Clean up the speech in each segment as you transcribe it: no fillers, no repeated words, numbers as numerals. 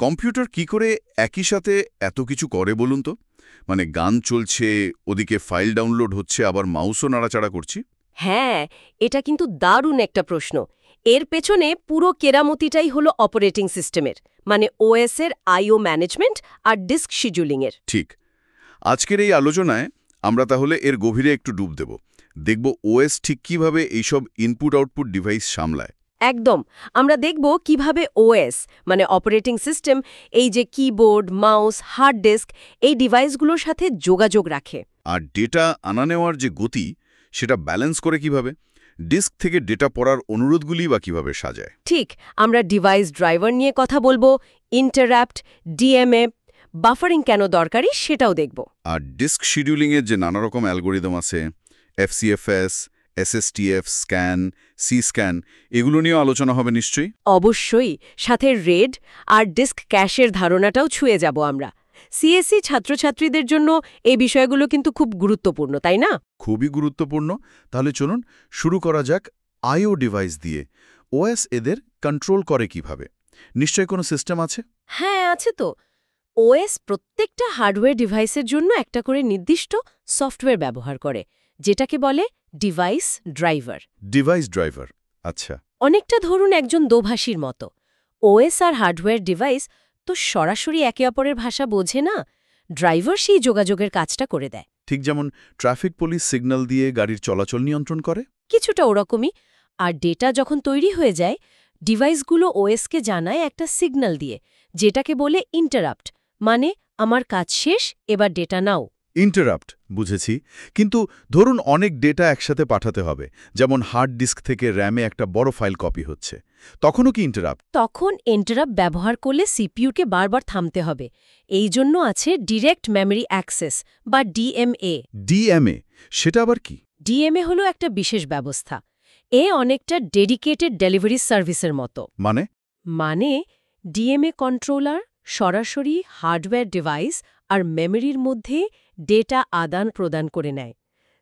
Computer কি করে একই সাথে এত কিছু করে বলুন তো? মানে গান চলছে, ওদিকে ফাইল ডাউনলোড হচ্ছে, আবার মাউসও নাড়াচাড়া করছি। হ্যাঁ, এটা কিন্তু দারুণ একটা প্রশ্ন। এর পেছনে পুরো কেরামতিটাই হলো অপারেটিং সিস্টেমের, মানে ওএস এর আইও ম্যানেজমেন্ট আর ডিস্ক শিডিউলিংয়ের। ঠিক। আজকের এই আলোচনায় আমরা তাহলে এর গভীরে একটু ডুব দেব। দেখব ওএস ঠিক কিভাবে এইসব ইনপুট আউটপুট ডিভাইস সামলায়। একদম। আমরা দেখব কিভাবে ওএস মানে অপারেটিং সিস্টেম এই যে কিবোর্ড, মাউস, হার্ড ডিস্ক এই ডিভাইসগুলোর সাথে যোগাযোগ রাখে। আর ডেটা আনা নেওয়ার যে গতি, সেটা ব্যালেন্স করে কিভাবে? ডিস্ক থেকে ডেটা পড়ার অনুরোধগুলি বা কিভাবে সাজায়? ঠিক, আমরা ডিভাইস ড্রাইভার নিয়ে কথা বলবো, ইন্টারাপ্ট, ডিএমএ, বাফারিং কেন দরকারি সেটাও দেখব। আর ডিস্ক শিডিউলিংয়ের যে নানা রকম অ্যালগোরিদম আছে, এফসিএফএস, এসএসটিএফ, স্ক্যান, সি স্ক্যান, এগুলো নিয়েও আলোচনা হবে নিশ্চয়ই। অবশ্যই, সাথে রেড আর ডিস্ক ক্যাশের ধারণাটাও ছুঁয়ে যাব আমরা। সিএসসি ছাত্রছাত্রীদের জন্য এই বিষয়গুলো কিন্তু খুব গুরুত্বপূর্ণ, তাই না? খুবই গুরুত্বপূর্ণ। তাহলে চলুন শুরু করা যাক আইও ডিভাইস দিয়ে। ওএস এদের কন্ট্রোল করে কিভাবে? নিশ্চয়ই কোনো সিস্টেম আছে? হ্যাঁ, আছে তো। ওএস প্রত্যেকটা হার্ডওয়্যার ডিভাইসের জন্য একটা করে নির্দিষ্ট সফটওয়্যার ব্যবহার করে, যেটাকে বলে ডিভাইস ড্রাইভার। ডিভাইস ড্রাইভার, আচ্ছা। অনেকটা ধরুন একজন দোভাষীর মতো। ওএস আর হার্ডওয়্যার ডিভাইস তো সরাসরি একে অপরের ভাষা বোঝে না, ড্রাইভার সেই যোগাযোগের কাজটা করে দেয়। ঠিক যেমন ট্রাফিক পুলিশ সিগন্যাল দিয়ে গাড়ির চলাচল নিয়ন্ত্রণ করে। কিছুটা ওরকমই। আর ডেটা যখন তৈরি হয়ে যায়, ডিভাইসগুলো ওএসকে জানায় একটা সিগন্যাল দিয়ে, যেটাকে বলে ইন্টারাপ্ট, মানে আমার কাজ শেষ, এবার ডেটা নাও। ইন্টারাপ্ট, বুঝেছি। কিন্তু ধরুন অনেক ডেটা একসাথে পাঠাতে হবে, যেমন হার্ড ডিস্ক থেকে র্যামে একটা বড় ফাইল কপি হচ্ছে, তখনও কি ইন্টারাপ্ট? তখন ইন্টারাপ্ট ব্যবহার করলে সিপিইউকে বারবার থামতে হবে। এই জন্য আছে ডিরেক্ট মেমরি অ্যাক্সেস বা ডিএমএ। ডিএমএ, সেটা আবার কি? ডিএমএ হলো একটা বিশেষ ব্যবস্থা। অনেকটা ডেডিকেটেড ডেলিভারি সার্ভিসের মতো। মানে ডিএমএ কন্ট্রোলার সরাসরি হার্ডওয়্যার ডিভাইস আর মেমরির মধ্যে ডেটা আদান প্রদান করে নেয়।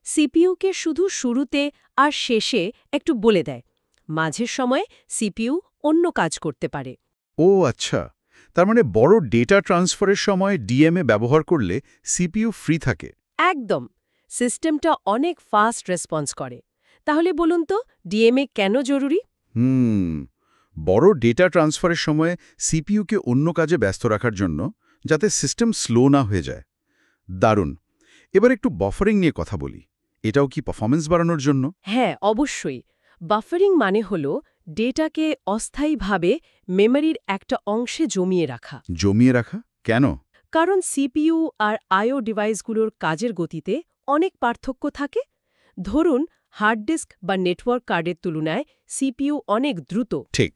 সিপিইউকে শুধু শুরুতে আর শেষে একটু বলে দেয়। মাঝের সময় সিপিইউ অন্য কাজ করতে পারে। ও আচ্ছা, তার মানে বড় ডেটা ট্রান্সফারের সময় ডিএমএ ব্যবহার করলে সিপিইউ ফ্রি থাকে। একদম। সিস্টেমটা অনেক ফাস্ট রেসপন্স করে। তাহলে বলুন তো, ডিএমএ কেন জরুরি? বড় ডেটা ট্রান্সফারের সময় সিপিইউকে অন্য কাজে ব্যস্ত রাখার জন্য, যাতে সিস্টেম স্লো না হয়ে যায়। দারুণ। এবার একটু বাফারিং নিয়ে কথা বলি। এটাও কি পারফরম্যান্স বাড়ানোর জন্য? হ্যাঁ, অবশ্যই। বাফারিং মানে হল ডেটাকে অস্থায়ীভাবে মেমরির একটা অংশে জমিয়ে রাখা। জমিয়ে রাখা কেন? কারণ সিপিইউ আর আইও ডিভাইসগুলোর কাজের গতিতে অনেক পার্থক্য থাকে। ধরুন হার্ড ডিস্ক বা নেটওয়ার্ক কার্ডের তুলনায় সিপিইউ অনেক দ্রুত। ঠিক।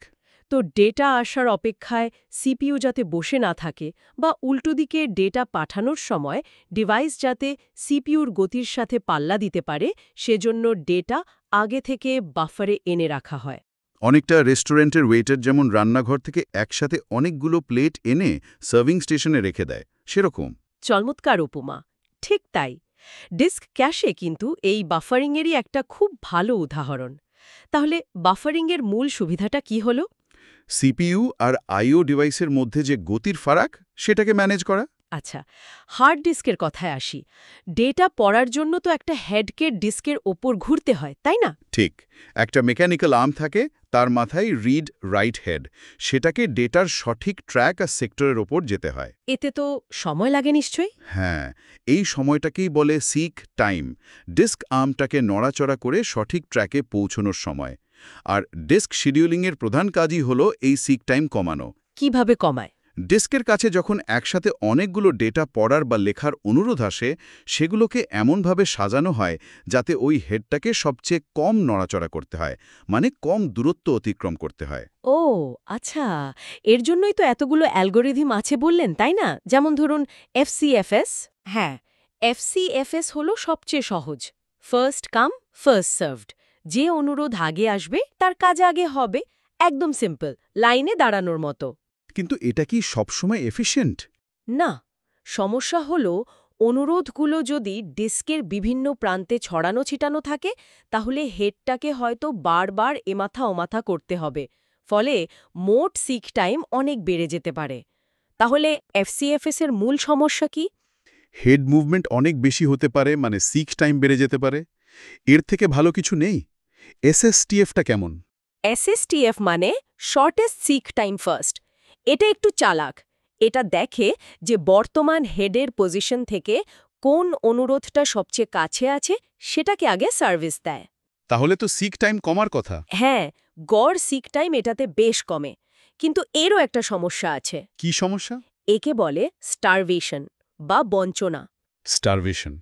তো ডেটা আসার অপেক্ষায় সিপিইউ যাতে বসে না থাকে বা উল্টো দিকে ডেটা পাঠানোর সময় ডিভাইস যাতে সিপিইউর গতির সাথে পাল্লা দিতে পারে, সেজন্য ডেটা আগে থেকে বাফারে এনে রাখা হয়। অনেকটা রেস্টুরেন্টের ওয়েটার যেমন রান্নাঘর থেকে একসাথে অনেকগুলো প্লেট এনে সার্ভিং স্টেশনে রেখে দেয়, সেরকম। চমৎকার উপমা। ঠিক তাই। ডিস্ক ক্যাশে কিন্তু এই বাফারিংয়েরই একটা খুব ভালো উদাহরণ। তাহলে বাফারিংয়ের মূল সুবিধাটা কি হলো? সিপিইউ আর আইও ডিভাইসের মধ্যে যে গতির ফারাক, সেটাকে ম্যানেজ করা। আচ্ছা, হার্ড ডিস্কের কথায় আসি। ডেটা পড়ার জন্য তো একটা হেডকে ডিস্কের ওপর ঘুরতে হয়, তাই না? ঠিক। একটা মেকানিক্যাল আর্ম থাকে, তার মাথায় রিড রাইট হেড। সেটাকে ডেটার সঠিক ট্র্যাক আর সেক্টরের ওপর যেতে হয়। এতে তো সময় লাগে নিশ্চয়ই। হ্যাঁ, এই সময়টাকেই বলে সিক টাইম। ডিস্ক আর্মটাকে নড়াচড়া করে সঠিক ট্র্যাকে পৌঁছনোর সময়। আর ডিস্ক শিডিউলিংয়ের প্রধান কাজই হলো এই সিক টাইম কমানো। কিভাবে কমায়? ডিস্কের কাছে যখন একসাথে অনেকগুলো ডেটা পড়ার বা লেখার অনুরোধ আসে, সেগুলোকে এমনভাবে সাজানো হয় যাতে ওই হেডটাকে সবচেয়ে কম নড়াচড়া করতে হয়, মানে কম দূরত্ব অতিক্রম করতে হয়। ও আচ্ছা, এর জন্যই তো এতগুলো অ্যালগোরিদম আছে বললেন, তাই না? যেমন ধরুন এফসিএফএস। হ্যাঁ, এফসিএফএস হলো সবচেয়ে সহজ, ফার্স্ট কাম ফার্স্ট সার্ভড। যে অনুরোধ আগে আসবে তার কাজ আগে হবে। একদম সিম্পল, লাইনে দাঁড়ানোর মতো। কিন্তু এটা কি সবসময় এফিশিয়েন্ট? না, সমস্যা হলো অনুরোধগুলো যদি ডিস্কের বিভিন্ন প্রান্তে ছড়ানো ছিটানো থাকে, তাহলে হেডটাকে হয়তো বারবার এমাথা ওমাথা করতে হবে। ফলে মোট সিক টাইম অনেক বেড়ে যেতে পারে। তাহলে এফসিএফএস এর মূল সমস্যা কি? হেড মুভমেন্ট অনেক বেশি হতে পারে, মানে সিক টাইম বেড়ে যেতে পারে। এর থেকে ভালো কিছু নেই? এসএসটিএফটা কেমন? এসএসটিএফ মানে শর্টেস্ট সিক টাইম ফার্স্ট। এটা একটু চালাক। এটা দেখে যে বর্তমান হেডের পজিশন থেকে কোন অনুরোধটা সবচেয়ে কাছে আছে সেটাকে আগে সার্ভিস দেয়। তাহলে তো সিক টাইম কমার কথা। হ্যাঁ, গড় সিক টাইম এটাতে বেশ কমে। কিন্তু এরও একটা সমস্যা আছে। কি সমস্যা? একে বলে স্টারভেশন বা বঞ্চনা। স্টারভেশন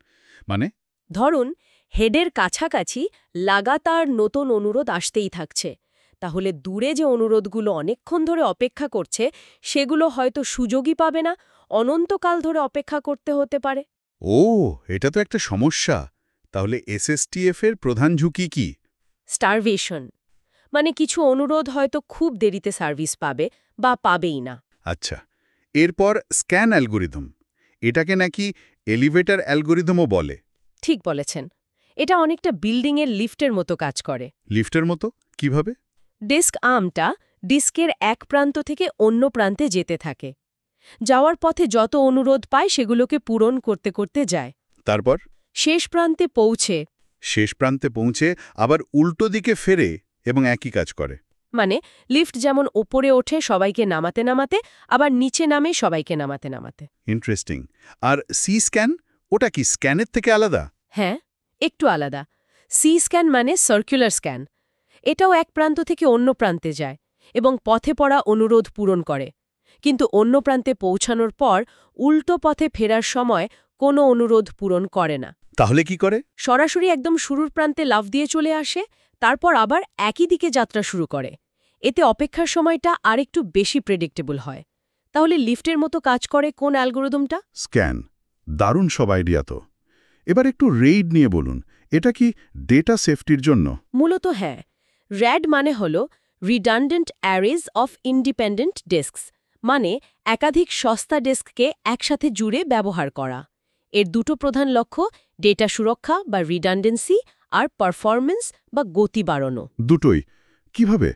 মানে? ধরুন, হেডের কাছাকাছি লাগাতার নতুন অনুরোধ আসতেই থাকছে। তাহলে দূরে যে অনুরোধগুলো অনেকক্ষণ ধরে অপেক্ষা করছে সেগুলো হয়তো সুযোগই পাবে না, অনন্তকাল ধরে অপেক্ষা করতে হতে পারে। ও, এটা তো একটা সমস্যা। তাহলে এসএসটিএফ এর প্রধান ঝুঁকি কি? স্টারভেশন মানে কিছু অনুরোধ হয়তো খুব দেরিতে সার্ভিস পাবে বা পাবেই না। আচ্ছা, এরপর স্ক্যান অ্যালগোরিদম। এটাকে নাকি এলিভেটর অ্যালগোরিদমও বলে। ঠিক বলেছেন। এটা অনেকটা বিল্ডিংয়ের লিফটের মতো কাজ করে। লিফটের মতো? কিভাবে? ডিস্ক আর্মটা ডিস্কের এক প্রান্ত থেকে অন্য প্রান্তে যেতে থাকে। যাওয়ার পথে যত অনুরোধ পায় সেগুলোকে পূরণ করতে করতে যায়। তারপর শেষ প্রান্তে পৌঁছে আবার উল্টো দিকে ফেরে এবং একই কাজ করে। মানে লিফট যেমন ওপরে ওঠে সবাইকে নামাতে নামাতে, আবার নিচে নামে সবাইকে নামাতে নামাতে। ইন্টারেস্টিং। আর সি স্ক্যান, ওটা কি স্ক্যানের থেকে আলাদা? হ্যাঁ, একটু আলাদা। সি স্ক্যান মানে সার্কুলার স্ক্যান। এটাও এক প্রান্ত থেকে অন্য প্রান্তে যায় এবং পথে পড়া অনুরোধ পূরণ করে। কিন্তু অন্য প্রান্তে পৌঁছানোর পর উল্টো পথে ফেরার সময় কোনো অনুরোধ পূরণ করে না। তাহলে কি করে? সরাসরি একদম শুরুর প্রান্তে লাফ দিয়ে চলে আসে, তারপর আবার একই দিকে যাত্রা শুরু করে। এতে অপেক্ষার সময়টা আরেকটু বেশি প্রেডিক্টেবল হয়। তাহলে লিফটের মতো কাজ করে কোন অ্যালগোরিদমটা? স্ক্যান। দারুণ সব আইডিয়া তো। এবার একটু রেইড নিয়ে বলুন। এটা কি ডেটা সেফটির জন্য? মূলত হ্যাঁ। র্যাড মানে হল রিডান্ডেন্ট অ্যারেজ অফ ইন্ডিপেন্ডেন্ট ডিস্কস, মানে একাধিক সস্তা ডিস্ককে একসাথে জুড়ে ব্যবহার করা। এর দুটো প্রধান লক্ষ্য ডেটা সুরক্ষা বা রিডান্ডেন্সি আর পারফরম্যান্স বা গতি বাড়ানো। দুটোই? কিভাবে?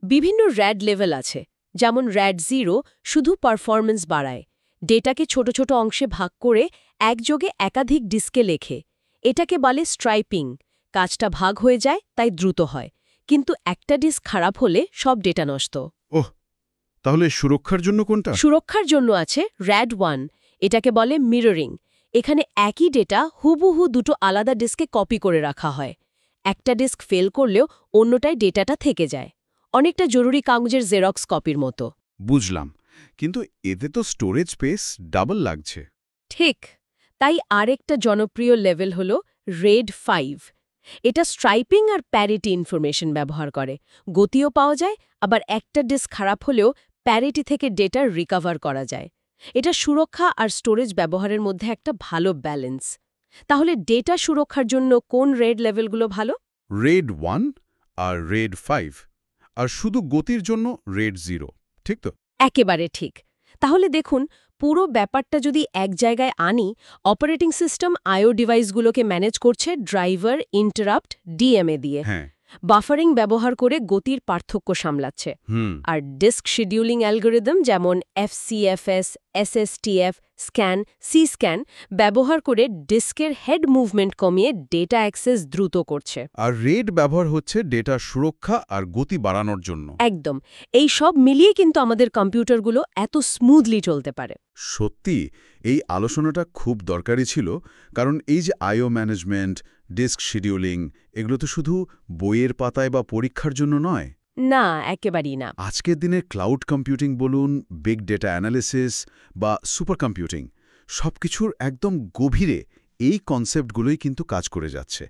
বিভিন্ন র্যাড লেভেল আছে। যেমন র্যাড 0 শুধু পারফরম্যান্স বাড়ায়, ডেটাকে ছোট ছোট অংশে ভাগ করে একযোগে একাধিক ডিস্কে লেখে। এটাকে বলে স্ট্রাইপিং। কাজটা ভাগ হয়ে যায়, তাই দ্রুত হয়। কিন্তু একটা ডিস্ক খারাপ হলে সব ডেটা নষ্ট। ওহ, তাহলে সুরক্ষার জন্য কোনটা? সুরক্ষার জন্য আছে র্যাড 1। এটাকে বলে মিররিং। এখানে একই ডেটা হুবহু দুটো আলাদা ডিস্কে কপি করে রাখা হয়। একটা ডিস্ক ফেল করলেও অন্যটায় ডেটাটা থেকে যায়, অনেকটা জরুরি কাগজের জেরক্স কপির মতো। বুঝলাম, কিন্তু এতে তো স্টোরেজ স্পেস ডাবল লাগছে। ঠিক। তাই আরেকটা জনপ্রিয় লেভেল হল রেড 5। এটা স্ট্রাইপিং আর প্যারিটি ইনফরমেশন ব্যবহার করে। গতিও পাওয়া যায়, আবার একটা ডিস্ক খারাপ হলেও প্যারিটি থেকে ডেটা রিকভার করা যায়। এটা সুরক্ষা আর স্টোরেজ ব্যবহারের মধ্যে একটা ভালো ব্যালেন্স। তাহলে ডেটা সুরক্ষার জন্য কোন রেড লেভেলগুলো ভালো? রেড 1 আর রেড 5। আর শুধু গতির জন্য রেড 0, ঠিক তো? একেবারে ঠিক। তাহলে দেখুন, পুরো ব্যাপারটা যদি এক জায়গায় আনি, অপারেটিং সিস্টেম আইও ডিভাইসগুলোকে ম্যানেজ করছে ড্রাইভার, ইন্টারাপ্ট, ডিএমএ দিয়ে। হ্যাঁ। বাফারিং ব্যবহার করে গতির পার্থক্য সামলাচ্ছে। আর ডিস্ক শিডিউলিং অ্যালগোরিদম যেমন এফসিএফএস, এসএসটিএফ, স্ক্যান, সি স্ক্যান ব্যবহার করে ডিস্কের হেড মুভমেন্ট কমিয়ে ডেটা অ্যাক্সেস দ্রুত করছে। আর রেড ব্যবহার হচ্ছে ডেটা সুরক্ষা আর গতি বাড়ানোর জন্য। একদম। এই সব মিলিয়ে কিন্তু আমাদের কম্পিউটারগুলো এত স্মুথলি চলতে পারে। সত্যি এই আলোচনাটা খুব দরকারি ছিল, কারণ এই যে আইও ম্যানেজমেন্ট, ডিস্ক শিডিউলিং, এগুলো তো শুধু বইয়ের পাতায় বা পরীক্ষার জন্য নয়। না, একেবারেই না। আজকের দিনে ক্লাউড কম্পিউটিং বলুন, বিগ ডেটা অ্যানালিসিস বা সুপার কম্পিউটিং, সবকিছুর একদম গভীরে এই কনসেপ্টগুলোই কিন্তু কাজ করে যাচ্ছে।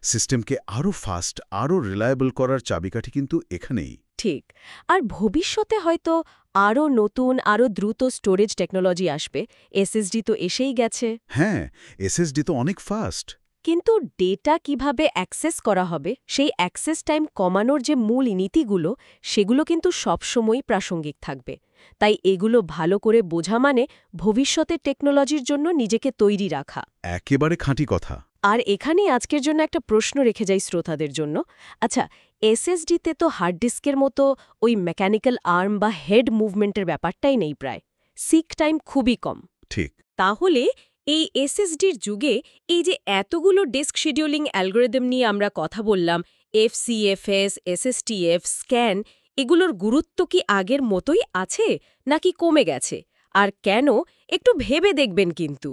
সিস্টেমকে আরও ফাস্ট, আরও রিলায়েবল করার চাবিকাঠি কিন্তু এখানেই। ঠিক। আর ভবিষ্যতে হয়তো আরও নতুন, আরও দ্রুত স্টোরেজ টেকনোলজি আসবে। এসএসডি তো এসেই গেছে। হ্যাঁ, এসএসডি তো অনেক ফাস্ট। কিন্তু ডেটা কিভাবে অ্যাক্সেস করা হবে, সেই অ্যাক্সেস টাইম কমানোর যে মূল নীতিগুলো, সেগুলো কিন্তু সবসময়ই প্রাসঙ্গিক থাকবে। তাই এগুলো ভালো করে বোঝা মানে ভবিষ্যতের টেকনোলজির জন্য নিজেকে তৈরি রাখা। একেবারে খাঁটি কথা। আর এখানেই আজকের জন্য একটা প্রশ্ন রেখে যাই শ্রোতাদের জন্য। আচ্ছা, এসএসডিতে তো হার্ড ডিস্কের মতো ওই মেকানিক্যাল আর্ম বা হেড মুভমেন্টের ব্যাপারটাই নেই প্রায়। সিক টাইম খুবই কম। ঠিক। তাহলে এই এসএসডির যুগে এই যে এতগুলো ডিস্ক শিডিউলিং অ্যালগোরিদম নিয়ে আমরা কথা বললাম, এফসিএফএস, এসএসটিএফ, স্ক্যান, এগুলোর গুরুত্ব কি আগের মতোই আছে নাকি কমে গেছে? আর কেন, একটু ভেবে দেখবেন কিন্তু।